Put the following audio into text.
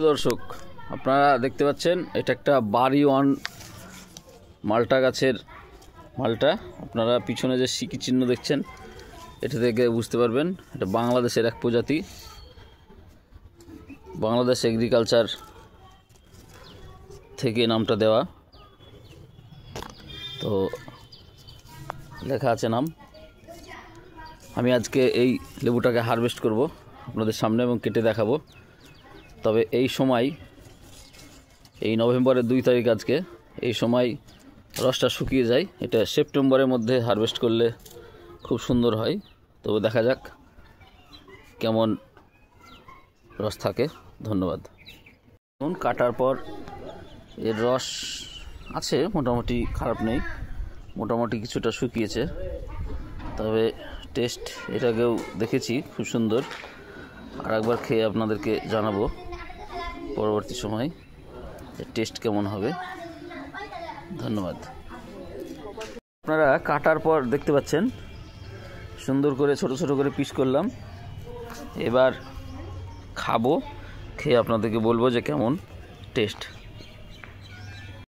দর্শক আপনারা দেখতে পাচ্ছেন এটা একটা বাড়ি ওয়ান মালটা গাছের মালটা। আপনারা পিছনে যে সিকি চিহ্ন দেখছেন এটা থেকে বুঝতে পারবেন এটা বাংলাদেশের এক প্রজাতি, বাংলাদেশ এগ্রিকালচার থেকে নামটা দেওয়া। তো লেখা আছে নাম। আমি আজকে এই লেবুটাকে হারভেস্ট করব আপনাদের সামনে এবং কেটে দেখাবো। তবে এই সময় এই নভেম্বরের 2 তারিখ আজকে এই সময় রসটা শুকিয়ে যায়। এটা সেপ্টেম্বরের মধ্যে হারভেস্ট করলে খুব সুন্দর হয়। তবে দেখা যাক কেমন রস থাকে। ধন্যবাদ। এখন কাটার পর এর রস আছে মোটামুটি, খারাপ নেই, মোটামুটি কিছুটা শুকিয়েছে। তবে টেস্ট এটাকেও দেখেছি খুব সুন্দর। আর একবার খেয়ে আপনাদেরকে জানাবো পরবর্তী সময় টেস্ট কেমন হবে। ধন্যবাদ। আপনারা কাটার পর দেখতে পাচ্ছেন সুন্দর করে ছোট ছোট করে পিস করলাম। এবার খাবো, খেয়ে আপনাদেরকে বলবো যে কেমন টেস্ট।